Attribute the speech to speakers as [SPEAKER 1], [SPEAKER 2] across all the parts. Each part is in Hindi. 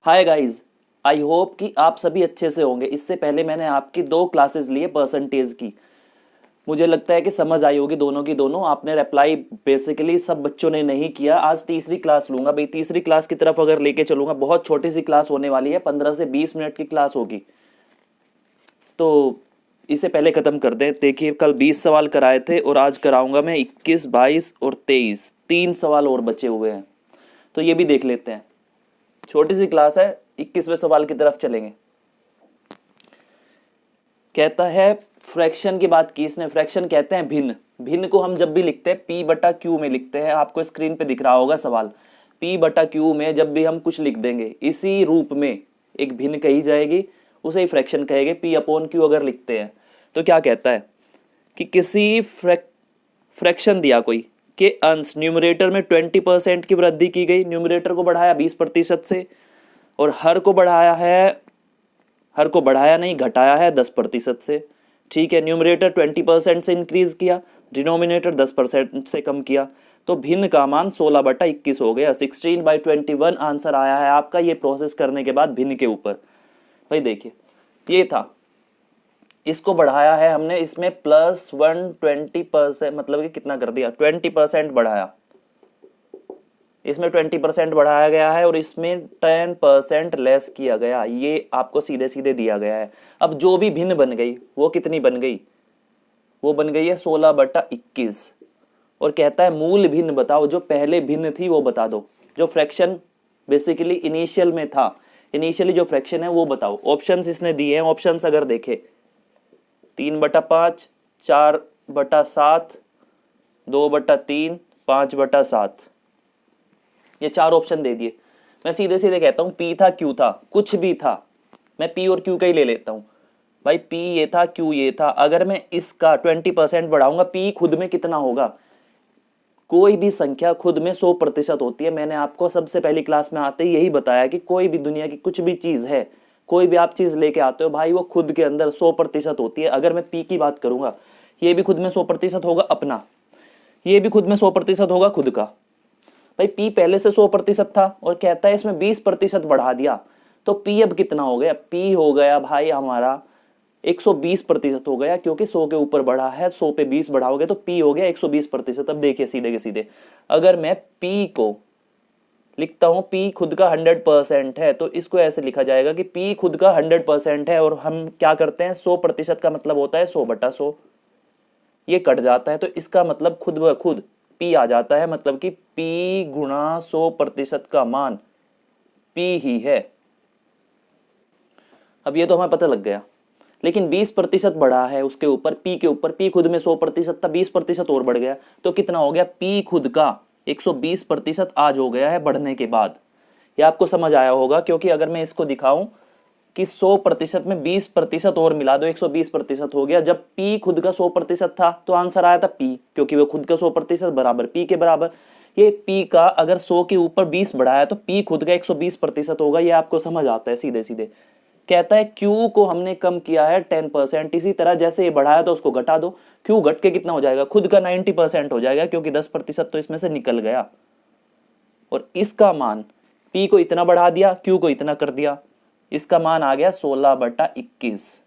[SPEAKER 1] Hi guys. आई होप कि आप सभी अच्छे से होंगे। इससे पहले मैंने आपकी दो क्लासेस लिए परसेंटेज की। मुझे लगता है कि समझ आई होगी दोनों की दोनों। आपने रिप्लाई बेसिकली सब बच्चों ने नहीं किया। आज तीसरी क्लास लूंगा भाई। तीसरी क्लास की तरफ अगर लेके चलूंगा, बहुत छोटी सी क्लास होने वाली है, 15 से 20 मिनट की क्लास होगी। तो इसे पहले ख़त्म कर दें। देखिए, कल 20 सवाल कराए थे और आज कराऊंगा मैं 21, 22 और 23। 3 सवाल और बचे हुए हैं, तो ये भी देख लेते हैं। छोटी सी क्लास है। 21वें सवाल की तरफ चलेंगे। कहता है, फ्रैक्शन की बात की इसने। फ्रैक्शन कहते हैं भिन्न। भिन्न को हम जब भी लिखते हैं पी बटा क्यू में लिखते हैं। आपको स्क्रीन पे दिख रहा होगा सवाल। पी बटा क्यू में जब भी हम कुछ लिख देंगे इसी रूप में एक भिन्न कही जाएगी, उसे ही फ्रैक्शन कहेंगे। पी अपॉन क्यू अगर लिखते हैं तो क्या कहता है कि किसी फ्रैक्शन दिया कोई के अंश न्यूमरेटर में 20% की वृद्धि की गई। न्यूमरेटर को बढ़ाया 20% से और हर को बढ़ाया नहीं, घटाया है 10% से। ठीक है, न्यूमरेटर 20% से इंक्रीज किया, डिनोमिनेटर 10% से कम किया, तो भिन्न का मान 16/21 हो गया। 16/21 आंसर आया है आपका। ये प्रोसेस करने के बाद भिन्न के ऊपर भाई देखिए, ये था, इसको बढ़ाया है हमने, इसमें +120%, मतलब कि कितना कर दिया, 20% बढ़ाया। इसमें 20% बढ़ाया गया है और इसमें 10% लेस किया गया। ये आपको सीधे सीधे दिया गया है। अब जो भी भिन्न बन गई वो कितनी बन गई, वो बन गई है 16/21। और कहता है मूल भिन्न बताओ। जो पहले भिन्न थी वो बता दो। जो फ्रैक्शन बेसिकली इनिशियल में था, इनिशियली जो फ्रैक्शन है वो बताओ। ऑप्शंस इसने दिए हैं। ऑप्शंस अगर देखे, 3/5, 4/7, 2/3, 5/7, ये 4 ऑप्शन दे दिए। मैं सीधे सीधे कहता हूँ पी था क्यू था, कुछ भी था, मैं पी और क्यू का ही ले लेता हूँ भाई। पी ये था, क्यू ये था। अगर मैं इसका 20% बढ़ाऊंगा, पी खुद में कितना होगा। कोई भी संख्या खुद में 100% होती है। मैंने आपको सबसे पहली क्लास में आते ही यही बताया कि कोई भी दुनिया की कुछ भी चीज़ है, कोई भी आप चीज़ लेके आते हो भाई, वो खुद के अंदर 100% होती है। अगर मैं पी की बात करूंगा, ये भी खुद में 100% होगा अपना, ये भी खुद में 100% होगा खुद का। भाई पी पहले से 100% था और कहता है इसमें 20% बढ़ा दिया, तो पी अब कितना हो गया। पी हो गया भाई हमारा 120% हो गया, क्योंकि 100 के ऊपर बढ़ा है। 100 पे 20 बढ़ाओगे तो पी हो गया 120%। अब देखिए सीधे के सीधे, अगर मैं पी को लिखता हूं, पी खुद का 100% है, तो इसको ऐसे लिखा जाएगा कि पी खुद का 100% है। और हम क्या करते हैं, 100% का मतलब होता है 100/100। ये कट जाता है तो इसका मतलब खुद ब खुद पी आ जाता है। मतलब कि पी गुणा 100% का मान पी ही है। अब ये तो हमें पता लग गया। लेकिन 20% बढ़ा है उसके ऊपर, पी के ऊपर। पी खुद में 100% था, 20% और बढ़ गया, तो कितना हो गया, पी खुद का 120% आज हो गया है बढ़ने के बाद। ये आपको समझ आया होगा, क्योंकि अगर मैं इसको दिखाऊं कि 100% में 20% और मिला दो, 120% हो गया। जब पी खुद का 100% था तो आंसर आया था पी, क्योंकि वो खुद का 100% बराबर पी के बराबर। ये पी का अगर 100 के ऊपर 20 बढ़ाया तो पी खुद का 120% होगा। ये आपको समझ आता है सीधे सीधे। कहता है क्यू को हमने कम किया है 10%। इसी तरह जैसे ये बढ़ाया तो उसको घटा दो। क्यू घट के कितना हो जाएगा, खुद का 90% हो जाएगा, क्योंकि 10% तो इसमें से निकल गया। और इसका मान, पी को इतना बढ़ा दिया, क्यू को इतना कर दिया, इसका मान आ गया 16/21।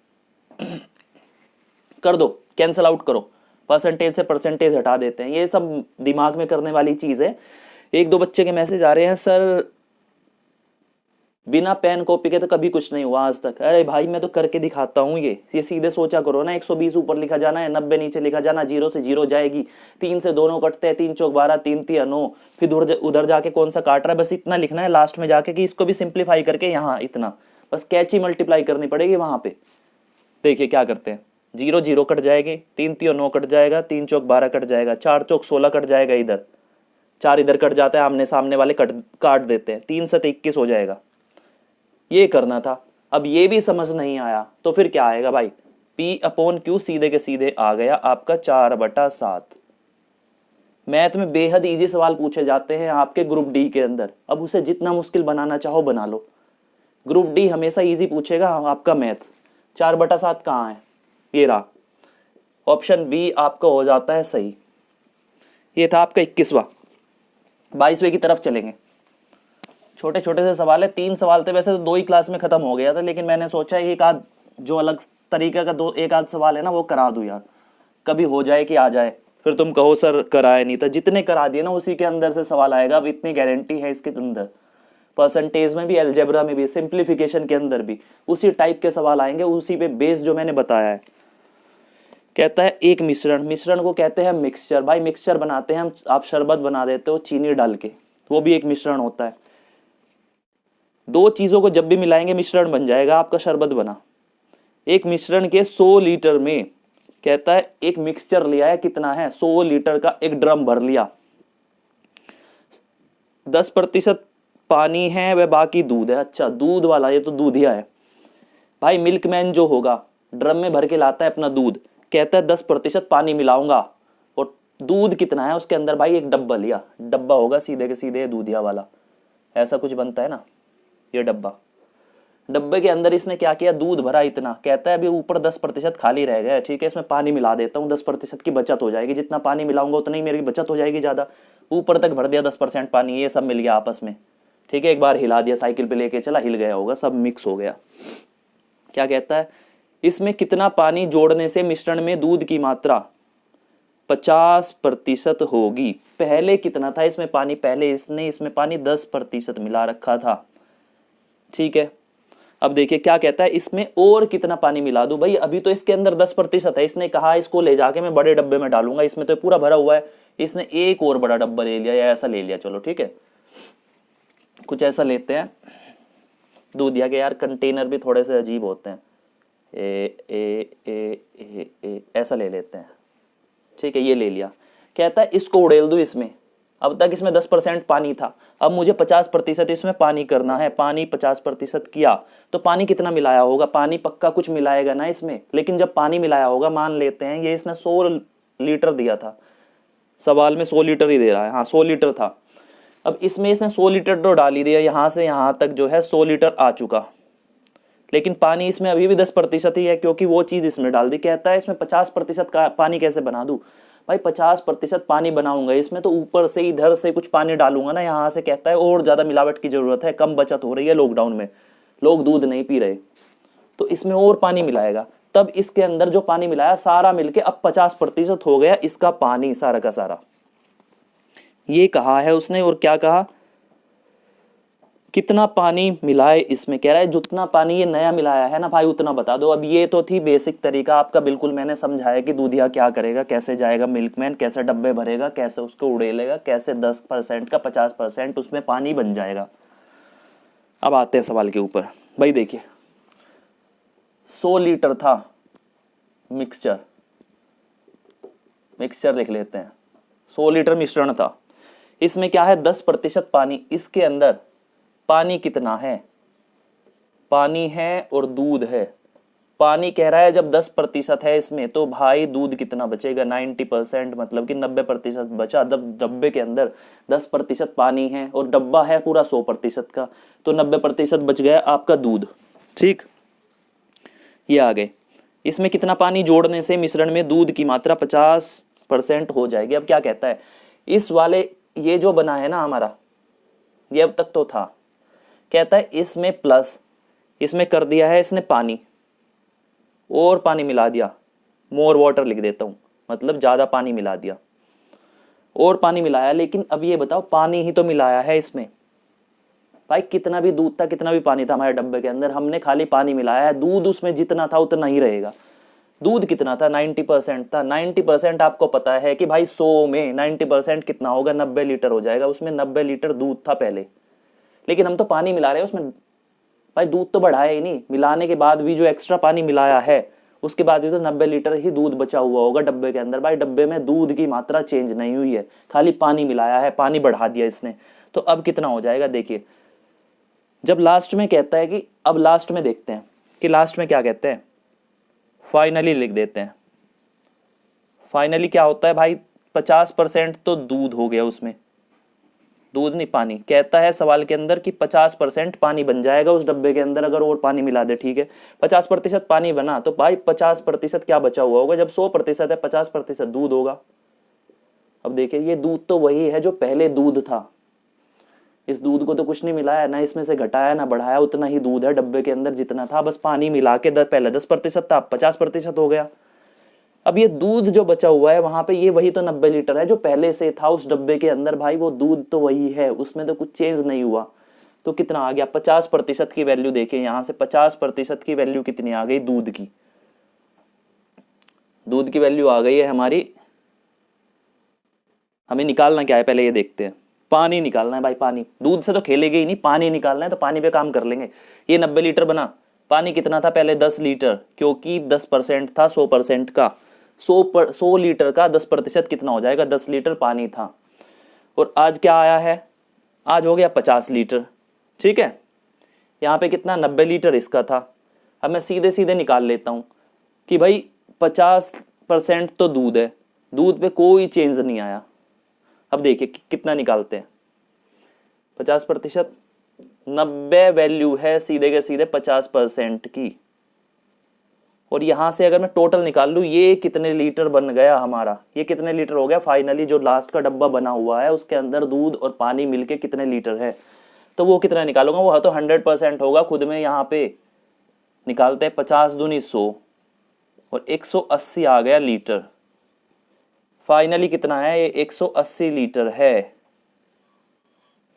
[SPEAKER 1] कर दो, कैंसल आउट करो। परसेंटेज से परसेंटेज हटा देते हैं। ये सब दिमाग में करने वाली चीज है। एक दो बच्चे के मैसेज आ रहे हैं, सर बिना पेन कॉपी के तो कभी कुछ नहीं हुआ आज तक। अरे भाई मैं तो करके दिखाता हूँ। ये सीधे सोचा करो ना। 120 ऊपर लिखा जाना है, 90 नीचे लिखा जाना, 0 से 0 जाएगी, 3 से दोनों कटते हैं, 3 चौक 12, 3 तिया 9, फिर उधर जाके कौन सा काट रहा है, बस इतना लिखना है लास्ट में जाके कि इसको भी सिंप्लीफाई करके यहाँ इतना, बस कैची मल्टीप्लाई करनी पड़ेगी वहां पे। देखिए क्या करते हैं, 0 0 कट जाएगी, 3 तियो 9 कट जाएगा, 3 चौक 12 कट जाएगा, 4 चौक 16 कट जाएगा, इधर 4 इधर कट जाता है, आमने सामने वाले काट देते हैं, 3 से 21 हो जाएगा। ये करना था। अब ये भी समझ नहीं आया तो फिर क्या आएगा भाई, P अपॉन Q सीधे के सीधे आ गया आपका 4/7। मैथ में बेहद इजी सवाल पूछे जाते हैं आपके ग्रुप डी के अंदर। अब उसे जितना मुश्किल बनाना चाहो बना लो। ग्रुप डी हमेशा इजी पूछेगा आपका मैथ। 4/7 कहाँ है, ये रहा। ऑप्शन बी आपका हो जाता है सही। ये था आपका 21वां। 22वें की तरफ चलेंगे। छोटे छोटे से सवाल है, 3 सवाल थे, वैसे तो 2 ही क्लास में खत्म हो गया था, लेकिन मैंने सोचा एक आध जो अलग तरीके का एक आध सवाल है ना वो करा दूं यार, कभी हो जाए कि आ जाए, फिर तुम कहो सर कराया नहीं था। जितने करा दिए ना उसी के अंदर से सवाल आएगा, अब इतनी गारंटी है इसके अंदर। परसेंटेज में भी, अलजेब्रा में भी, सिंप्लीफिकेशन के अंदर भी उसी टाइप के सवाल आएंगे, उसी पे बेस जो मैंने बताया है। कहता है एक मिश्रण को कहते हैं मिक्सचर। भाई मिक्सचर बनाते हैं हम, आप शरबत बना देते हो चीनी डाल के, वो भी एक मिश्रण होता है। 2 चीजों को जब भी मिलाएंगे मिश्रण बन जाएगा, आपका शरबत बना। एक मिश्रण के 100 लीटर में कहता है एक मिक्सचर लिया है, कितना है 100 लीटर का एक ड्रम भर लिया, 10% पानी है वह बाकी दूध है। अच्छा दूध वाला, ये तो दूधिया है भाई। मिल्कमैन जो होगा ड्रम में भर के लाता है अपना दूध, कहता है 10% पानी मिलाऊंगा, और दूध कितना है उसके अंदर, भाई एक डब्बा लिया, डब्बा होगा सीधे के सीधे दूधिया वाला, ऐसा कुछ बनता है ना ये डब्बा। डब्बे के अंदर इसने क्या किया, दूध भरा इतना, कहता है अभी ऊपर 10% खाली रह गया, ठीक है इसमें पानी मिला देता हूँ, 10% की बचत हो जाएगी, जितना पानी मिलाऊंगा उतनी ही मेरी बचत हो जाएगी ज़्यादा। ऊपर तक भर दिया 10% पानी, ये सब मिल गया आपस में, ठीक है। एक बार हिला दिया, साइकिल पे लेके चला, हिल गया होगा, सब मिक्स हो गया। क्या कहता है, इसमें कितना पानी जोड़ने से मिश्रण में दूध की मात्रा 50% होगी। पहले कितना था इसमें पानी, पहले इसने इसमें पानी 10% मिला रखा था, ठीक है। अब देखिए क्या कहता है, इसमें और कितना पानी मिला दूं। भाई अभी तो इसके अंदर 10% है, इसने कहा इसको ले जाके मैं बड़े डब्बे में डालूंगा, इसमें तो पूरा भरा हुआ है, इसने एक और बड़ा डब्बा ले लिया या ऐसा ले लिया, चलो ठीक है कुछ ऐसा लेते हैं। दूधिया के यार कंटेनर भी थोड़े से अजीब होते हैं, ऐसा ले लेते हैं, ठीक है ये ले लिया। कहता है इसको उड़ेल दूं इसमें, अब तक इसमें 10% पानी था, अब मुझे 50% इसमें पानी करना है। पानी 50% किया तो पानी कितना मिलाया होगा, पानी पक्का कुछ मिलाएगा ना इसमें, लेकिन जब पानी मिलाया होगा, मान लेते हैं ये इसने 100 लीटर दिया था, सवाल में 100 लीटर ही दे रहा है, हाँ 100 लीटर था। अब इसमें इसने 100 लीटर तो डाल ही दिया, यहाँ से यहाँ तक जो है 100 लीटर आ चुका, लेकिन पानी इसमें अभी भी 10% ही है, क्योंकि वो चीज़ इसमें डाल दी। कहता है इसमें 50% का पानी कैसे बना दूँ। भाई 50% पानी बनाऊंगा इसमें, तो ऊपर से इधर से कुछ पानी डालूंगा ना यहाँ से, कहता है और ज़्यादा मिलावट की ज़रूरत है, कम बचत हो रही है लॉकडाउन में, लोग दूध नहीं पी रहे, तो इसमें और पानी मिलाएगा। तब इसके अंदर जो पानी मिलाया सारा मिलके अब 50% हो गया इसका पानी, सारा का सारा। ये कहा है उसने, और क्या कहा, कितना पानी मिलाए इसमें, कह रहा है जितना पानी ये नया मिलाया है ना भाई उतना बता दो। अब ये तो थी बेसिक तरीका आपका, बिल्कुल मैंने समझाया कि दूधिया क्या करेगा, कैसे जाएगा मिल्कमैन, कैसे डब्बे भरेगा, कैसे उसको उड़ेलेगा, कैसे 10% का 50% उसमें पानी बन जाएगा। अब आते हैं सवाल के ऊपर। भाई देखिए 100 लीटर था मिक्सचर लिख लेते हैं, 100 लीटर मिश्रण था, इसमें क्या है 10% पानी, इसके अंदर पानी कितना है, पानी है और दूध है। पानी कह रहा है जब 10% है इसमें, तो भाई दूध कितना बचेगा, 90%, मतलब कि 90% बचा। जब डब्बे के अंदर 10% पानी है और डब्बा है पूरा 100% का, तो 90% बच गया आपका दूध, ठीक। ये आ गए, इसमें कितना पानी जोड़ने से मिश्रण में दूध की मात्रा 50% हो जाएगी। अब क्या कहता है, इस वाले ये जो बना है ना हमारा, ये अब तक तो था, कहता है इसमें प्लस, इसमें कर दिया है इसने पानी, और पानी मिला दिया, मोर वाटर लिख देता हूं, मतलब ज्यादा पानी मिला दिया, और पानी मिलाया। लेकिन अब ये बताओ पानी ही तो मिलाया है इसमें, भाई कितना भी दूध था, कितना भी पानी था हमारे डब्बे के अंदर, हमने खाली पानी मिलाया है, दूध उसमें जितना था उतना ही रहेगा। दूध कितना था, 90% था। 90% आपको पता है कि भाई 100 में 90% कितना होगा, 90 लीटर हो जाएगा। उसमें 90 लीटर दूध था पहले, लेकिन हम तो पानी मिला रहे हैं उसमें, भाई दूध तो बढ़ाया ही नहीं, मिलाने के बाद भी जो एक्स्ट्रा पानी मिलाया है उसके बाद भी तो 90 लीटर ही दूध बचा हुआ होगा डब्बे के अंदर। भाई डब्बे में दूध की मात्रा चेंज नहीं हुई है, खाली पानी मिलाया है, पानी बढ़ा दिया इसने। तो अब कितना हो जाएगा, देखिए जब लास्ट में कहता है कि, अब लास्ट में देखते हैं कि लास्ट में क्या कहते हैं, फाइनली लिख देते हैं। फाइनली क्या होता है भाई, 50% तो दूध हो गया उसमें, दूध नहीं पानी। कहता है सवाल के अंदर कि 50% पानी बन जाएगा उस डब्बे के अंदर अगर और पानी मिला दे, ठीक है। 50% पानी बना, तो भाई 50% क्या बचा हुआ होगा, जब 100% है 50% दूध होगा। अब देखिए ये दूध तो वही है जो पहले दूध था, इस दूध को तो कुछ नहीं मिलाया, ना इसमें से घटाया ना बढ़ाया, उतना ही दूध है डब्बे के अंदर जितना था, बस पानी मिला के पहले 10% था, अब 50% हो गया। अब ये दूध जो बचा हुआ है वहां पे, ये वही तो 90 लीटर है जो पहले से था उस डब्बे के अंदर भाई, वो दूध तो वही है, उसमें तो कुछ चेंज नहीं हुआ। तो कितना आ गया, 50% की वैल्यू देखें यहां से, 50% की वैल्यू कितनी आ गई दूध की, दूध की वैल्यू आ गई है हमारी, हमें निकालना क्या है पहले ये देखते हैं, पानी निकालना है भाई, पानी, दूध से तो खेलेंगे ही नहीं, पानी निकालना है, तो पानी पे काम कर लेंगे। ये 90 लीटर बना, पानी कितना था पहले 10 लीटर, क्योंकि 10% था 100% का, 100 लीटर का 10% कितना हो जाएगा, 10 लीटर पानी था। और आज क्या आया है, आज हो गया 50 लीटर, ठीक है। यहाँ पे कितना 90 लीटर इसका था। अब मैं सीधे सीधे निकाल लेता हूँ कि भाई 50% तो दूध है, दूध पे कोई चेंज नहीं आया। अब देखिए कितना निकालते हैं, 50%, 90 वैल्यू है सीधे के सीधे 50% की। और यहां से अगर मैं टोटल निकाल लूँ, ये कितने लीटर बन गया हमारा, ये कितने लीटर हो गया फाइनली, जो लास्ट का डब्बा बना हुआ है उसके अंदर दूध और पानी मिलके कितने लीटर है, तो वो कितना निकालूंगा, वो तो 100% होगा। खुद में यहाँ पे निकालते हैं, 50 दूनी 100 और 180 आ गया लीटर। फाइनली कितना है, ये 180 लीटर है,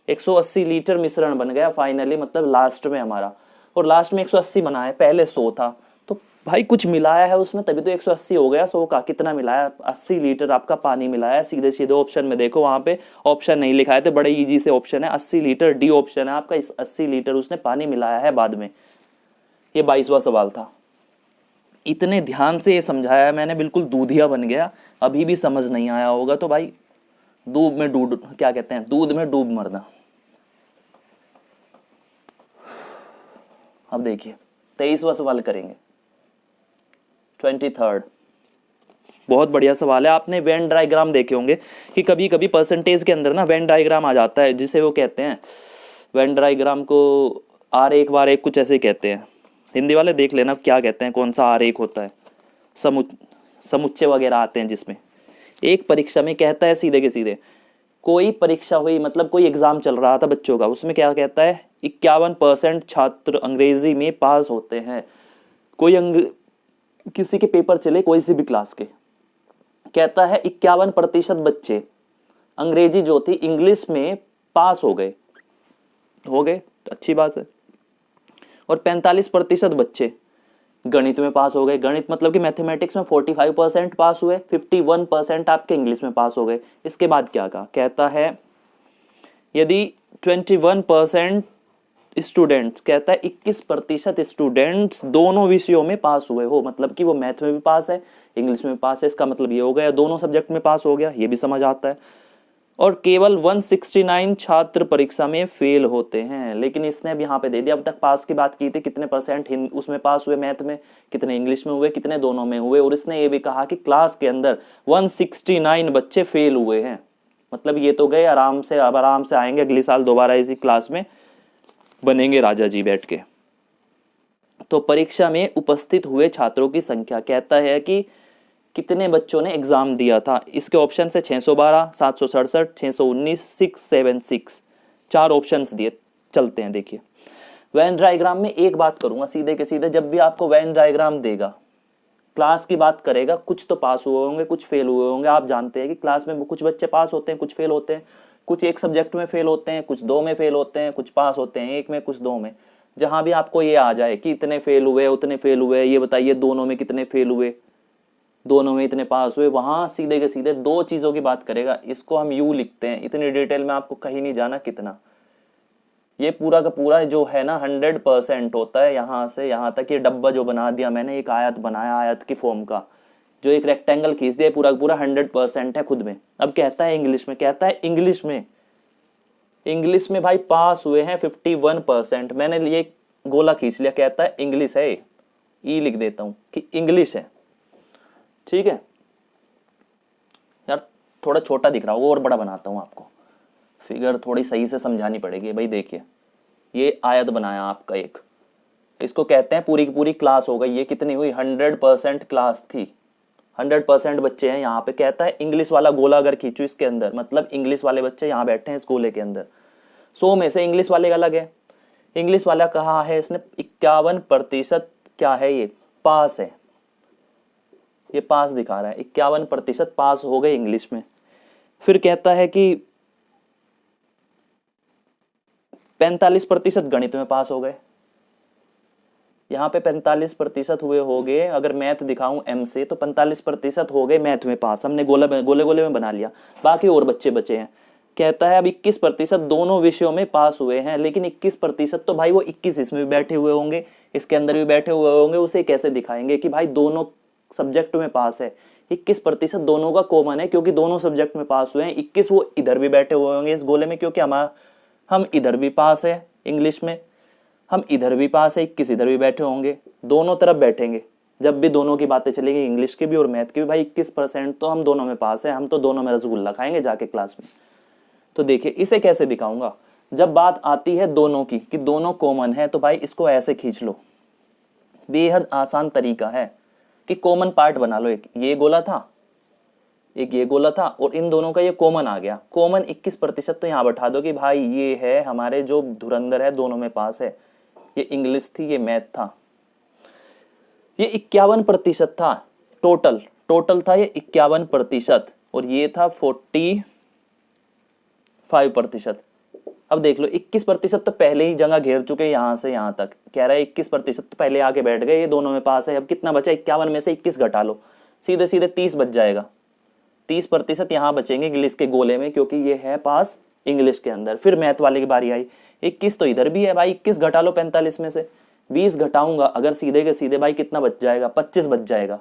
[SPEAKER 1] 180 लीटर मिश्रण बन गया फाइनली, मतलब लास्ट में हमारा। और लास्ट में 180 बना है, पहले 100 था, तो भाई कुछ मिलाया है उसमें तभी तो 180 हो गया। 100 का कितना मिलाया, 80 लीटर आपका पानी मिलाया। सीधे सीधे ऑप्शन में देखो, वहां पे ऑप्शन नहीं लिखा है, तो बड़े इजी से ऑप्शन है, 80 लीटर, डी ऑप्शन है आपका। इस 80 लीटर उसने पानी मिलाया है बाद में। ये 22वां सवाल था। इतने ध्यान से ये समझाया मैंने, बिल्कुल दूधिया बन गया। अभी भी समझ नहीं आया होगा तो भाई दूध में क्या कहते हैं, दूध में डूब मरना। अब देखिए 23वां सवाल करेंगे, 23rd। बहुत बढ़िया सवाल है। आपने वेन डायग्राम देखे होंगे कि कभी कभी परसेंटेज के अंदर ना वेन डायग्राम आ जाता है, जिसे वो कहते हैं, वेन डायग्राम को आरेख वारेख कुछ ऐसे कहते हैं। हिंदी वाले देख लेना क्या कहते हैं, कौन सा आरेख होता है, समुच्चय वगैरह आते हैं जिसमें। एक परीक्षा में कहता है सीधे के सीधे, कोई परीक्षा हुई, मतलब कोई एग्जाम चल रहा था बच्चों का, उसमें क्या कहता है, 51% छात्र अंग्रेजी में पास होते हैं। किसी के पेपर चले कोई सी भी क्लास के, कहता है 51% बच्चे अंग्रेजी जो थी इंग्लिश में पास हो गए, अच्छी बात है। और 45% बच्चे गणित में पास हो गए। गणित मतलब कि मैथमेटिक्स में 45% पास हुए, 51% आपके इंग्लिश में पास हो गए। इसके बाद क्या कहा, कहता है यदि 21% स्टूडेंट्स, कहता है 21% स्टूडेंट्स दोनों विषयों में पास हुए हो, मतलब कि वो मैथ में भी पास है, इंग्लिश में पास है, इसका मतलब ये हो गया दोनों सब्जेक्ट में पास हो गया, ये भी समझ आता है। और केवल 169 छात्र परीक्षा में फेल होते हैं। लेकिन इसने अब यहाँ पे दे दिया, अब तक पास की बात की थी, कितने परसेंट उसमें पास हुए मैथ में, कितने इंग्लिश में हुए, कितने दोनों में हुए। और इसने ये भी कहा कि क्लास के अंदर 169 बच्चे फेल हुए हैं, मतलब ये तो गए आराम से, अब आराम से आएंगे अगले साल दोबारा इसी क्लास में, बनेंगे राजा जी बैठ के। तो परीक्षा में उपस्थित हुए छात्रों की संख्या, कहता है कि कितने बच्चों ने एग्जाम दिया था। इसके ऑप्शन है 612, 767, 619, 676, 4 ऑप्शंस दिए। चलते हैं, देखिए वेन डायग्राम में एक बात करूंगा सीधे के सीधे, जब भी आपको वेन डायग्राम देगा, क्लास की बात करेगा, कुछ तो पास हुए होंगे, कुछ फेल हुए होंगे। आप जानते हैं कि क्लास में कुछ बच्चे पास होते हैं, कुछ फेल होते हैं, कुछ एक सब्जेक्ट में फेल होते हैं, कुछ 2 में फेल होते हैं, कुछ पास होते हैं 1 में, कुछ 2 में। जहां भी आपको ये आ जाए कि इतने फेल हुए, उतने फेल हुए, ये बताइए दोनों में कितने फेल हुए, दोनों में इतने पास हुए, वहां सीधे के सीधे 2 चीजों की बात करेगा। इसको हम यू लिखते हैं, इतनी डिटेल में आपको कहीं नहीं जाना कितना। ये पूरा का पूरा जो है ना 100% होता है, यहां से यहां तक। ये डब्बा जो बना दिया मैंने, एक आयत बनाया आयत की फॉर्म का, जो एक रेक्टेंगल खींच दिया, पूरा का पूरा 100% है खुद में। अब कहता है इंग्लिश में, कहता है इंग्लिश में भाई पास हुए हैं 51%। मैंने ये गोला खींच लिया, कहता है इंग्लिश है, ई लिख देता हूं कि इंग्लिश है, ठीक है यार। थोड़ा छोटा दिख रहा होगा, और बड़ा बनाता हूं आपको, फिगर थोड़ी सही से समझानी पड़ेगी। भाई देखिए ये आयत बनाया आपका एक, इसको कहते हैं पूरी की पूरी क्लास हो गई। ये कितनी हुई, 100% क्लास थी, 100% बच्चे हैं यहाँ पे। कहता है इंग्लिश वाला गोला अगर खींचू इसके अंदर, मतलब इंग्लिश वाले बच्चे यहाँ बैठे हैं इस गोले के अंदर, 100 में से इंग्लिश वाले का अलग है। इंग्लिश वाला कहा है इसने 51% क्या है, ये पास है, ये पास दिखा रहा है, 51% पास हो गए इंग्लिश में। फिर कहता है कि 45% गणित में पास हो गए। यहाँ पे 45% हुए हो गए, अगर मैथ दिखाऊं एम से तो 45% हो गए मैथ में पास, हमने गोले गोले में बना लिया, बाकी और बच्चे बचे हैं। कहता है अब 21% दोनों विषयों में पास हुए हैं, लेकिन 21% तो भाई वो 21 इसमें भी बैठे हुए होंगे, इसके अंदर भी बैठे हुए होंगे, उसे कैसे दिखाएंगे कि भाई दोनों सब्जेक्ट में पास है। 21% दोनों का कॉमन है क्योंकि दोनों सब्जेक्ट में पास हुए हैं। 21 वो इधर भी बैठे हुए होंगे इस गोले में, क्योंकि हम इधर भी पास है इंग्लिश में, हम इधर भी पास है, 21 इधर भी बैठे होंगे, दोनों तरफ बैठेंगे। जब भी दोनों की बातें चलेगी, इंग्लिश की भी और मैथ की भी, भाई 21% तो हम दोनों में पास है, हम तो दोनों में रसगुल्ला खाएंगे जाके क्लास में। तो देखिए इसे कैसे दिखाऊंगा, जब बात आती है दोनों की कि दोनों कॉमन है, तो भाई इसको ऐसे खींच लो। बेहद आसान तरीका है कि कॉमन पार्ट बना लो, एक ये गोला था, एक ये गोला था, और इन दोनों का ये कॉमन आ गया। कॉमन 21% तो यहाँ बैठा दो कि भाई ये है हमारे जो धुरंधर है, दोनों में पास है। ये इंग्लिश थी, ये मैथ था। ये 51% था टोटल था ये 51%, और ये था 45%। अब देख लो 21% तो पहले ही जगह घेर चुके, यहां से यहां तक कह रहा है 21% तो पहले आके बैठ गए, ये दोनों में पास है। अब कितना बचा, 51 में से 21 घटा लो, सीधे सीधे 30 बच जाएगा। 30% यहाँ बचेंगे इंग्लिश के गोले में, क्योंकि ये है पास इंग्लिश के अंदर। फिर मैथ वाले की बारी आई, 21 तो इधर भी है भाई, 21 घटा लो 45 में से, 20 घटाऊंगा अगर सीधे के सीधे, भाई कितना बच जाएगा, 25 बच जाएगा।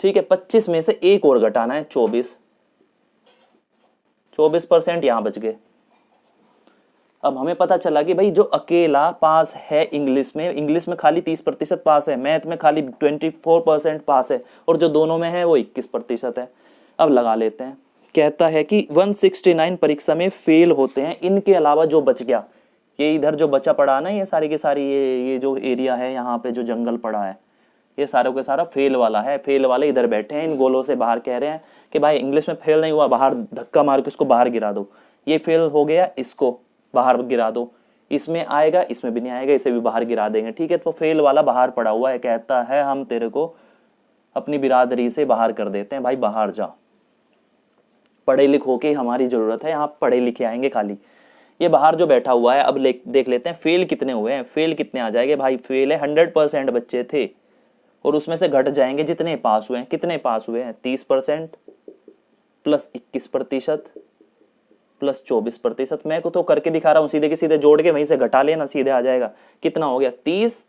[SPEAKER 1] ठीक है, 25 में से एक और घटाना है, 24% यहाँ बच गए। अब हमें पता चला कि भाई जो अकेला पास है इंग्लिश में खाली 30% पास है, मैथ में खाली 24% पास है, और जो दोनों में है वो 21% है। अब लगा लेते हैं। कहता है कि 169 परीक्षा में फेल होते हैं, इनके अलावा जो बच गया, ये इधर जो बचा पड़ा ना, ये सारी की सारी ये जो एरिया है यहाँ पे जो जंगल पड़ा है, ये सारों के सारा फेल वाला है। फेल वाले इधर बैठे हैं इन गोलों से बाहर, कह रहे हैं कि भाई इंग्लिश में फेल नहीं हुआ, बाहर धक्का मार के उसको बाहर गिरा दो। ये फेल हो गया, इसको बाहर गिरा दो, इसमें आएगा, इसमें भी नहीं आएगा, इसे भी बाहर गिरा देंगे। ठीक है, तो फेल वाला बाहर पड़ा हुआ है। कहता है हम तेरे को अपनी बिरादरी से बाहर कर देते हैं, भाई बाहर जा, पढ़े लिखो के हमारी जरूरत है, यहाँ पढ़े लिखे आएंगे खाली। ये बाहर जो बैठा हुआ है, अब देख लेते हैं फेल कितने हुए हैं। फेल कितने आ जाएंगे भाई, फेल है 100% बच्चे थे, और उसमें से घट जाएंगे जितने पास हुए हैं। कितने पास हुए हैं, 30% प्लस 21% प्लस 24%। मैं को तो करके दिखा रहा हूँ, सीधे के सीधे जोड़ के वहीं से घटा लेना, सीधे आ जाएगा। कितना हो गया, 30,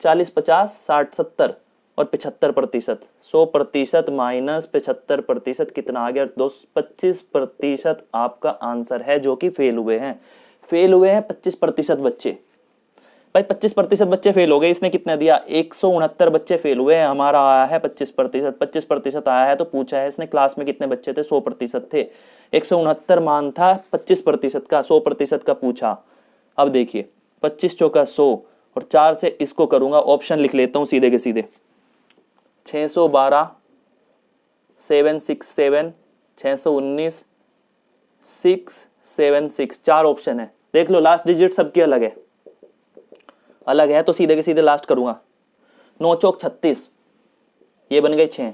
[SPEAKER 1] 40, 50, 60, 70 और 75%। 100% माइनस 75% कितना आ गया, 25% आपका आंसर है, जो कि फेल हुए हैं। फेल हुए हैं 25% बच्चे। भाई 25% बच्चे फेल हो गए, इसने कितना दिया, 169 बच्चे फेल हुए हैं, हमारा आया है 25%। 25% आया है तो पूछा है इसने क्लास में कितने बच्चे थे, 100% थे। 169 मान था 25% का, 100% का पूछा। अब देखिए 25 चौका 100 और 4 से इसको करूंगा, ऑप्शन लिख लेता हूं सीधे के सीधे, 612, 767, 619, 676, 4 ऑप्शन है। देख लो लास्ट डिजिट सबकी अलग है तो सीधे के सीधे लास्ट करूंगा। 9 चौक 36, ये बन गए 6,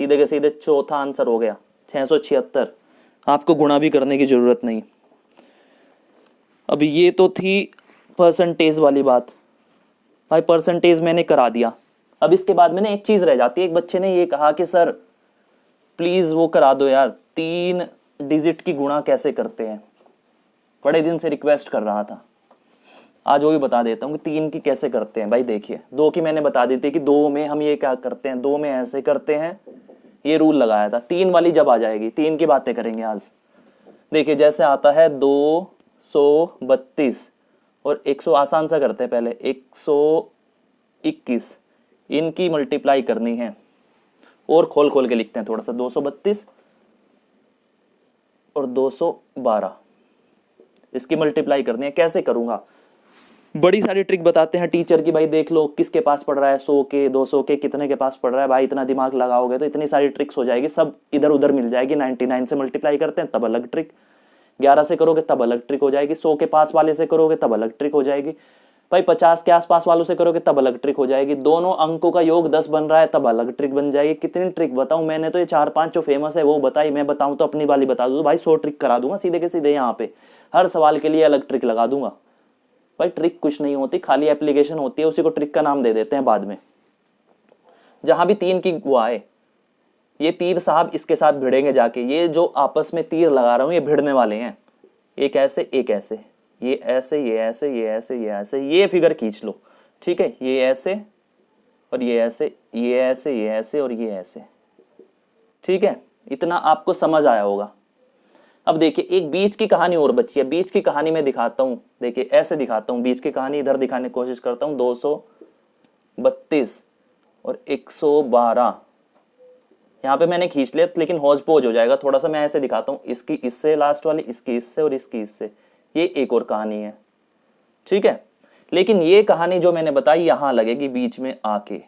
[SPEAKER 1] सीधे के सीधे चौथा आंसर हो गया 676। आपको गुणा भी करने की जरूरत नहीं। अब ये तो थी परसेंटेज वाली बात, भाई परसेंटेज मैंने करा दिया। अब इसके बाद मैंने एक चीज रह जाती है, एक बच्चे ने ये कहा कि सर प्लीज वो करा दो यार, 3 डिजिट की गुणा कैसे करते हैं, बड़े दिन से रिक्वेस्ट कर रहा था, आज वो भी बता देता हूँ कि 3 की कैसे करते हैं। भाई देखिए 2 की मैंने बता दी थी कि 2 में हम ये क्या करते हैं, 2 में ऐसे करते हैं, ये रूल लगाया था। 3 वाली जब आ जाएगी, 3 की बातें करेंगे आज। देखिए जैसे आता है 232 और 100, आसान सा करते हैं पहले, 121, इनकी मल्टीप्लाई करनी है, और खोल खोल के लिखते हैं थोड़ा सा, 232 और 212, इसकी मल्टीप्लाई करनी है। कैसे करूंगा, बड़ी सारी ट्रिक बताते हैं टीचर की, भाई देख लो किसके पास पढ़ रहा है, 100 के, 200 के, कितने के पास पढ़ रहा है। भाई इतना दिमाग लगाओगे तो इतनी सारी ट्रिक्स हो जाएगी, सब इधर उधर मिल जाएगी। 99 से मल्टीप्लाई करते हैं तब अलग ट्रिक, 11 से करोगे तब अलग ट्रिक हो जाएगी, 100 के पास वाले से करोगे तब अलग ट्रिक हो जाएगी भाई, 50 के आसपास वालों से करोगे तब अलग ट्रिक हो जाएगी, दोनों अंकों का योग 10 बन रहा है तब अलग ट्रिक बन जाएगी। कितनी ट्रिक बताऊं, मैंने तो ये 4-5 जो फेमस है वो बताई, मैं बताऊं तो अपनी वाली बता दूं भाई 100 ट्रिक करा दूंगा सीधे के सीधे, यहाँ पे हर सवाल के लिए अलग ट्रिक लगा दूंगा भाई। ट्रिक कुछ नहीं होती, खाली एप्लीकेशन होती है, उसी को ट्रिक का नाम दे देते हैं बाद में। जहां भी 3 की वो आए, ये तीर साहब इसके साथ भिड़ेंगे जाके, ये जो आपस में तीर लगा रहा हूं ये भिड़ने वाले हैं, एक ऐसे एक ऐसे, ये ऐसे ये ऐसे ये ऐसे ये ऐसे, ये फिगर खींच लो, ठीक है, ये ऐसे और ये ऐसे, ये ऐसे ये ऐसे और ये ऐसे, ठीक है, इतना आपको समझ आया होगा। अब देखिए एक बीच की कहानी और बची है, बीच की कहानी में दिखाता हूं, देखिए ऐसे दिखाता हूं बीच की कहानी, इधर दिखाने की कोशिश करता हूं, 232 और 112 यहाँ पे मैंने खींच लिया, लेकिन हौज पौज हो जाएगा थोड़ा सा, मैं ऐसे दिखाता हूँ, इसकी इससे लास्ट वाली, इसकी इससे और इसकी इससे, ये एक और कहानी है, ठीक है। लेकिन ये कहानी जो मैंने बताई यहां लगेगी बीच में आके,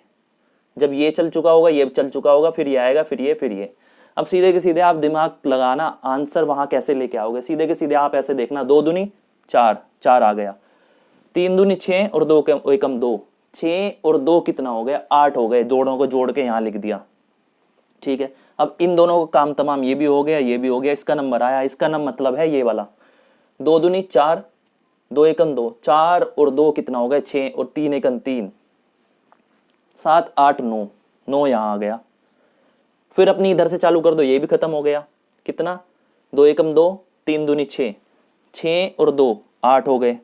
[SPEAKER 1] जब ये चल चुका होगा, ये चल चुका होगा, फिर ये आएगा, फिर ये। अब सीधे के सीधे आप दिमाग लगाना, आंसर वहां कैसे लेके आओगे, सीधे के सीधे आप ऐसे देखना, 2 दूनी 4, 4 आ गया, 3 दूनी 6 और 2 एकम 2, 6 और 2 कितना हो गया, 8 हो गए, दोनों को जोड़ के यहाँ लिख दिया, ठीक है। अब इन दोनों का काम तमाम, ये भी हो गया, ये भी हो गया, इसका नंबर आया, इसका नंबर मतलब है ये वाला, 2 दूनी 4, 2 एकम 2, 4 और 2 कितना हो गया 6 और 3 एकम 3, 7 8 9, 9 यहाँ आ गया। फिर अपनी इधर से चालू कर दो, ये भी खत्म हो गया, कितना 2 एकम 2, 3 दूनी 6, 6 और 2 8 हो गए,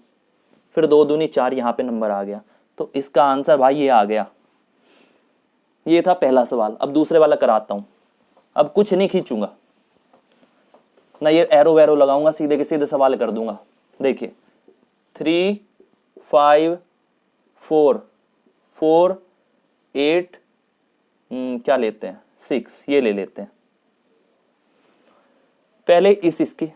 [SPEAKER 1] फिर 2 दूनी 4, यहाँ पे नंबर आ गया। तो इसका आंसर भाई ये आ गया। ये था पहला सवाल। अब दूसरे वाला कराता हूं, अब कुछ नहीं खींचूंगा ना, ये एरो वैरो लगाऊंगा, सीधे के सीधे सवाल कर दूंगा। देखिए 3 5 4 4 8 क्या लेते हैं 6, ये ले लेते हैं पहले, इसकी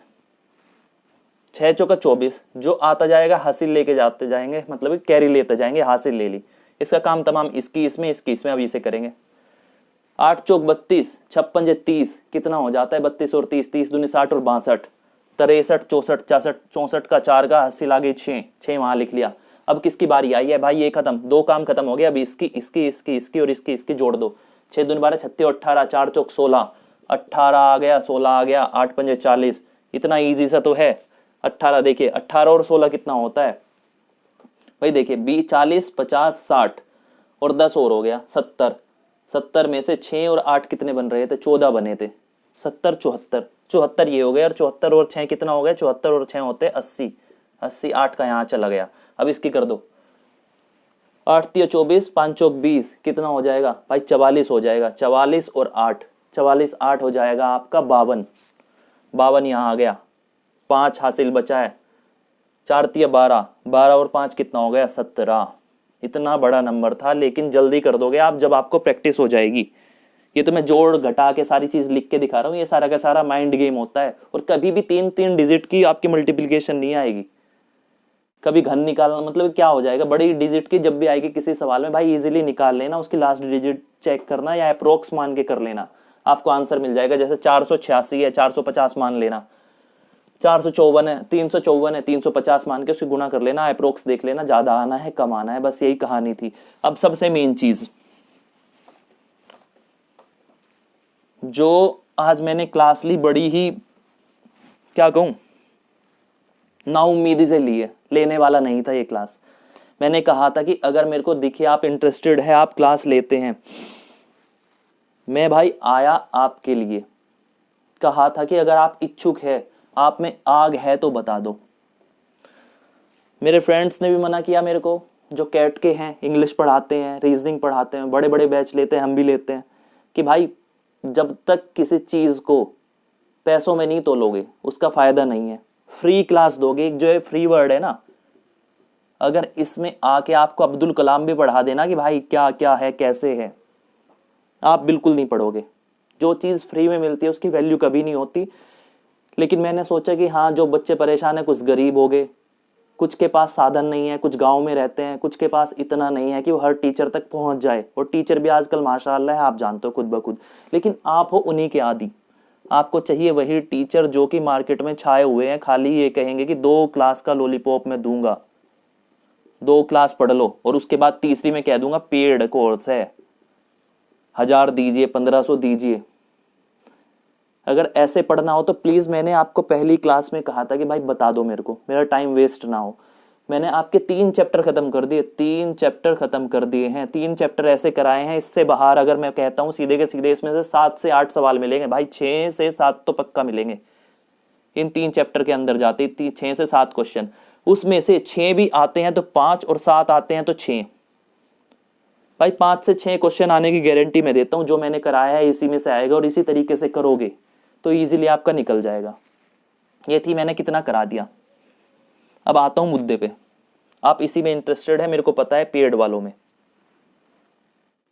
[SPEAKER 1] 6 चौका 24, जो आता जाएगा हासिल लेके जाते जाएंगे, मतलब कैरी लेते जाएंगे, हासिल ले ली, इसका काम तमाम इसकी इसमें, इसकी इसमें, अब इसे करेंगे। 8 चौक 32, 56 30, कितना हो जाता है 32 और 30, 30 दूनी 60 और 62, 63 64 66, 64 का 4 का हासिल आगे 6, 6 वहां लिख लिया। अब किसकी बारी आई है भाई, ये खत्म, 2 काम खत्म हो गया। अब इसकी इसकी इसकी इसकी और इसकी जोड़ दो, 6 दूनी 12 36 18, 4 चौक 16, 18 आ गया, 16 आ गया, 8 पंजे 40, इतना ईजी सा तो है। 18 देखिए 18 और 16 कितना होता है भाई, देखिए 20 40 50 60 और 10 और हो गया 70, 70 में से 6 और 8 कितने बन रहे थे, 14 बने थे, 70 74, 74 ये हो गया, और 74 और 6 कितना हो गया, 74 और 6 होते 80, 80 8 का यहाँ चला गया। अब इसकी कर दो, 8 3 24, 5 चौक 20, कितना हो जाएगा भाई 44 हो जाएगा, 44 और 8, 44 8 हो जाएगा आपका 52, 52 यहाँ आ गया, 5 हासिल बचा है, 4 3 12, 12 और 5 कितना हो गया 17। इतना बड़ा नंबर था, लेकिन जल्दी कर दोगे आप जब आपको प्रैक्टिस हो जाएगी। ये तो मैं जोड़ घटा के सारी चीज लिख के दिखा रहा हूँ, ये सारा का सारा माइंड गेम होता है। और कभी भी 3-3 डिजिट की आपकी मल्टीप्लिकेशन नहीं आएगी, कभी घन निकालना, मतलब क्या हो जाएगा, बड़ी डिजिट की जब भी आएगी किसी सवाल में भाई इजीली निकाल लेना, उसकी लास्ट डिजिट चेक करना या अप्रोक्स मान के कर लेना, आपको आंसर मिल जाएगा। जैसे 486 है, 450 मान लेना, 454 है, 354 है, 350 मान के उसकी गुणा कर लेना, अप्रोक्स देख लेना, ज्यादा आना है कम आना है, बस यही कहानी थी। अब सबसे मेन चीज जो आज मैंने क्लास ली, बड़ी ही क्या कहूं, नाउम्मीदी से ली है, लेने वाला नहीं था ये क्लास। मैंने कहा था कि अगर मेरे को दिखे आप इंटरेस्टेड है, आप क्लास लेते हैं, मैं भाई आया आपके लिए। कहा था कि अगर आप इच्छुक है, आप में आग है तो बता दो। मेरे फ्रेंड्स ने भी मना किया मेरे को, जो कैट के हैं, इंग्लिश पढ़ाते हैं, रीजनिंग पढ़ाते हैं, बड़े बड़े बैच लेते हैं, हम भी लेते हैं, कि भाई जब तक किसी चीज को पैसों में नहीं तोलोगे उसका फायदा नहीं है। फ्री क्लास दोगे, जो है फ्री वर्ड है ना, अगर इसमें आके आपको अब्दुल कलाम भी पढ़ा देना कि भाई क्या क्या है कैसे है, आप बिल्कुल नहीं पढ़ोगे। जो चीज फ्री में मिलती है उसकी वैल्यू कभी नहीं होती। लेकिन मैंने सोचा कि हाँ, जो बच्चे परेशान है, कुछ गरीब हो गए, कुछ के पास साधन नहीं है, कुछ गांव में रहते हैं, कुछ के पास इतना नहीं है कि वो हर टीचर तक पहुंच जाए, और टीचर भी आजकल माशाल्लाह है, आप जानते हो खुद ब खुद, लेकिन आप हो उन्हीं के आदी। आपको चाहिए वही टीचर जो कि मार्केट में छाए हुए हैं, खाली ये कहेंगे कि 2 क्लास का लॉलीपॉप मैं दूंगा, 2 क्लास पढ़ लो और उसके बाद तीसरी में कह दूंगा पेड कोर्स है, 1000 दीजिए, 1500 दीजिए। अगर ऐसे पढ़ना हो तो प्लीज़, मैंने आपको पहली क्लास में कहा था कि भाई बता दो मेरे को, मेरा टाइम वेस्ट ना हो। मैंने आपके 3 चैप्टर खत्म कर दिए, 3 चैप्टर खत्म कर दिए हैं, 3 चैप्टर ऐसे कराए हैं। इससे बाहर अगर मैं कहता हूँ सीधे के सीधे इसमें से 7 से 8 सवाल मिलेंगे भाई, 6 से 7 तो पक्का मिलेंगे। इन 3 चैप्टर के अंदर जाते 6 से 7 क्वेश्चन, उसमें से 6 भी आते हैं तो 5 और 7 आते हैं तो 6। भाई 5 से 6 क्वेश्चन आने की गारंटी मैं देता हूँ, जो मैंने कराया है इसी में से आएगा, और इसी तरीके से करोगे तो इजीली आपका निकल जाएगा। ये थी, मैंने कितना करा दिया। अब आता हूँ मुद्दे पे। आप इसी में इंटरेस्टेड है, मेरे को पता है, पेड वालों में।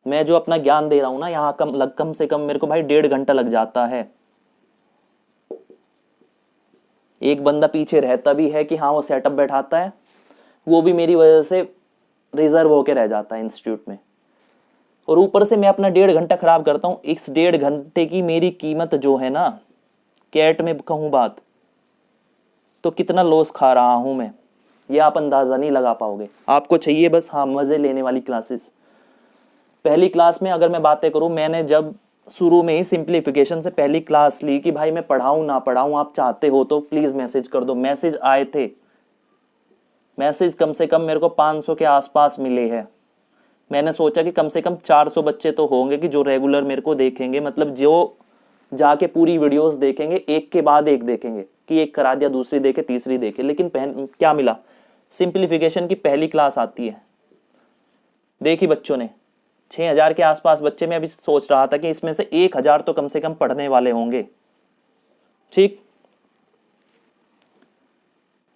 [SPEAKER 1] मैं जो अपना ज्ञान दे रहा हूँ ना, यहाँ कम से कम मेरे को भाई 1.5 घंटा लग जाता है। एक बंदा पीछे रहता भी है कि हाँ वो सेटअप बैठाता है, वो भी मेरी वजह से रिजर्व होके रह जाता है इंस्टीट्यूट में, और ऊपर से मैं अपना 1.5 घंटा खराब करता हूँ। इस 1.5 घंटे की मेरी कीमत जो है ना, कैट में कहूँ बात, तो कितना लॉस खा रहा हूँ मैं, ये आप अंदाज़ा नहीं लगा पाओगे। आपको चाहिए बस हाँ मज़े लेने वाली क्लासेस। पहली क्लास में अगर मैं बातें करूँ, मैंने जब शुरू में ही सिंप्लीफिकेशन से पहली क्लास ली कि भाई मैं पढ़ाऊँ ना पढ़ाऊँ, आप चाहते हो तो प्लीज़ मैसेज कर दो। मैसेज आए थे, मैसेज कम से कम मेरे को 500 के आसपास मिले हैं। मैंने सोचा कि कम से कम 400 बच्चे तो होंगे कि जो रेगुलर मेरे को देखेंगे, मतलब जो जाके पूरी वीडियोस देखेंगे, एक के बाद एक देखेंगे कि एक करा दिया, दूसरी देखे, तीसरी देखे। लेकिन क्या मिला, सिंप्लीफिकेशन की पहली क्लास आती है, देखी बच्चों ने 6000 के आसपास बच्चे। मैं अभी सोच रहा था कि इसमें से 1000 तो कम से कम पढ़ने वाले होंगे। ठीक,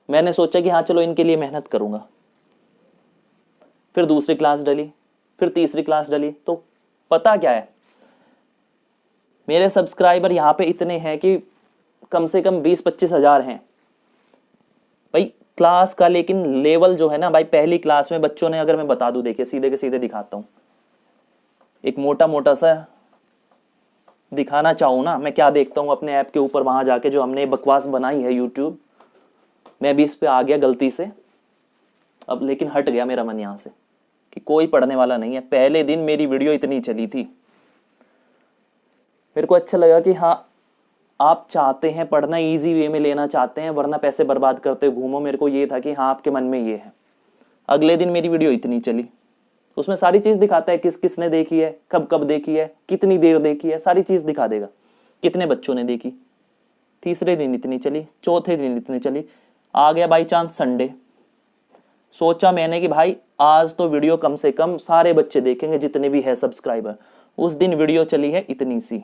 [SPEAKER 1] मैंने सोचा कि हाँ चलो इनके लिए मेहनत करूंगा। फिर दूसरी क्लास डली, फिर तीसरी क्लास डली, तो पता क्या है, मेरे सब्सक्राइबर यहाँ पे इतने हैं कि कम से कम 20-25 हज़ार हैं भाई क्लास का। लेकिन लेवल जो है ना भाई, पहली क्लास में बच्चों ने, अगर मैं बता दूं, देखिए सीधे के सीधे दिखाता हूँ, एक मोटा मोटा सा दिखाना चाहूँ ना, मैं क्या देखता हूँ अपने ऐप के ऊपर, वहाँ जाके जो हमने बकवास बनाई है यूट्यूब, मैं भी इस पर आ गया गलती से अब, लेकिन हट गया मेरा मन यहाँ से कि कोई पढ़ने वाला नहीं है। पहले दिन मेरी वीडियो इतनी चली थी, मेरे को अच्छा लगा कि हाँ आप चाहते हैं पढ़ना, इजी वे में लेना चाहते हैं, वरना पैसे बर्बाद करते घूमो। मेरे को ये था कि हाँ आपके मन में ये है। अगले दिन मेरी वीडियो इतनी चली, उसमें सारी चीज़ दिखाता है, किस किसने देखी है, कब कब देखी है, कितनी देर देखी है, सारी चीज़ दिखा देगा, कितने बच्चों ने देखी। तीसरे दिन इतनी चली, चौथे दिन इतनी चली, आ गया बाई चांस संडे। सोचा मैंने कि भाई आज तो वीडियो कम से कम सारे बच्चे देखेंगे जितने भी है सब्सक्राइबर। उस दिन वीडियो चली है इतनी सी।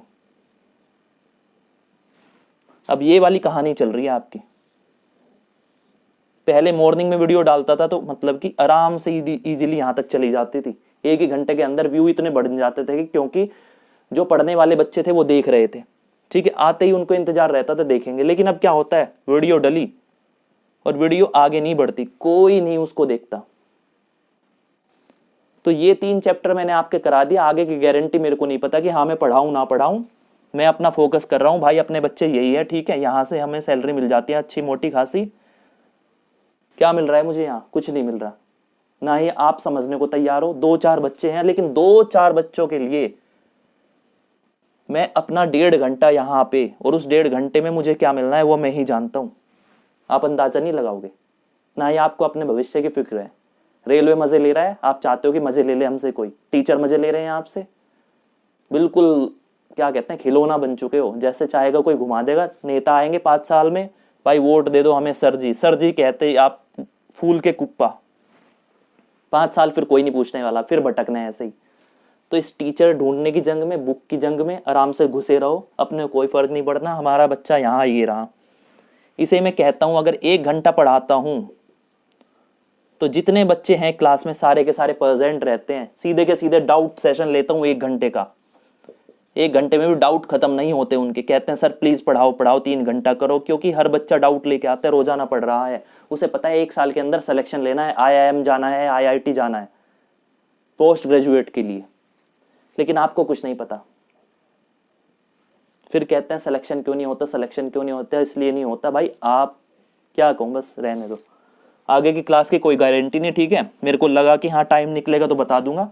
[SPEAKER 1] अब ये वाली कहानी चल रही है आपकी। पहले मॉर्निंग में वीडियो डालता था तो मतलब कि आराम से इजीली यहाँ तक चली जाती थी, 1 ही घंटे के अंदर व्यू इतने बढ़ जाते थे कि क्योंकि जो पढ़ने वाले बच्चे थे वो देख रहे थे। ठीक है, आते ही उनको इंतजार रहता था देखेंगे। लेकिन अब क्या होता है, वीडियो डली और वीडियो आगे नहीं बढ़ती, कोई नहीं उसको देखता। तो ये 3 चैप्टर मैंने आपके करा दिया, आगे की गारंटी मेरे को नहीं पता कि हाँ मैं पढ़ाऊँ ना पढ़ाऊँ। मैं अपना फोकस कर रहा हूँ भाई, अपने बच्चे यही है। ठीक है, यहाँ से हमें सैलरी मिल जाती है अच्छी मोटी खासी। क्या मिल रहा है मुझे यहाँ? कुछ नहीं मिल रहा, ना ही आप समझने को तैयार हो। 2-4 बच्चे हैं, लेकिन 2-4 बच्चों के लिए मैं अपना 1.5 घंटा यहाँ पे, और उस 1.5 घंटे में मुझे क्या मिलना है वो मैं ही जानता हूँ। आप अंदाजा नहीं लगाओगे, ना ही आपको अपने भविष्य की फिक्र है। रेलवे मजे ले रहा है, आप चाहते हो कि मजे ले ले हमसे, कोई टीचर मजे ले रहे हैं आपसे। बिल्कुल क्या कहते हैं, खिलौना बन चुके हो, जैसे चाहेगा कोई घुमा देगा। नेता आएंगे 5 साल में, भाई वोट दे दो हमें सर जी, सर जी कहते आप फूल के कुप्पा। 5 साल फिर कोई नहीं पूछने वाला, फिर भटकना है ऐसे ही। तो इस टीचर ढूंढने की जंग में, बुक की जंग में आराम से घुसे रहो, अपने कोई फर्क नहीं पड़ना। हमारा बच्चा यहाँ ये रहा। इसे मैं कहता हूँ, अगर 1 घंटा पढ़ाता हूँ तो जितने बच्चे हैं क्लास में सारे के सारे प्रेजेंट रहते हैं। सीधे के सीधे डाउट सेशन लेता हूँ 1 घंटे का, 1 घंटे में भी डाउट खत्म नहीं होते उनके। कहते हैं सर प्लीज पढ़ाओ पढ़ाओ, 3 घंटा करो, क्योंकि हर बच्चा डाउट लेके आता है, रोजाना पढ़ रहा है। उसे पता है 1 साल के अंदर सिलेक्शन लेना है, IIM जाना है, IIT जाना है पोस्ट ग्रेजुएट के लिए। लेकिन आपको कुछ नहीं पता। फिर कहते हैं सिलेक्शन क्यों नहीं होता, सिलेक्शन क्यों नहीं होता, इसलिए नहीं होता भाई, आप क्या कहूँ, बस रहने दो, आगे की क्लास की कोई गारंटी नहीं, ठीक है। मेरे को लगा कि हाँ टाइम निकलेगा तो बता दूंगा।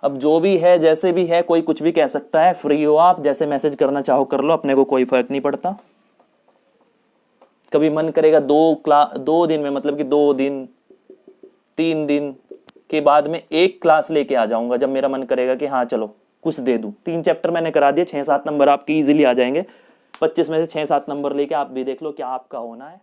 [SPEAKER 1] अब जो भी है जैसे भी है, कोई कुछ भी कह सकता है, फ्री हो आप, जैसे मैसेज करना चाहो कर लो, अपने को कोई फर्क नहीं पड़ता। कभी मन करेगा 2 दिन में, मतलब कि 2 दिन 3 दिन के बाद में एक क्लास लेके आ जाऊंगा, जब मेरा मन करेगा कि हाँ चलो कुछ दे दूं। 3 चैप्टर मैंने करा दिए, 6-7 नंबर आपके इजीली आ जाएंगे, 25 में से 6-7 नंबर लेके आप भी देख लो क्या आपका होना है।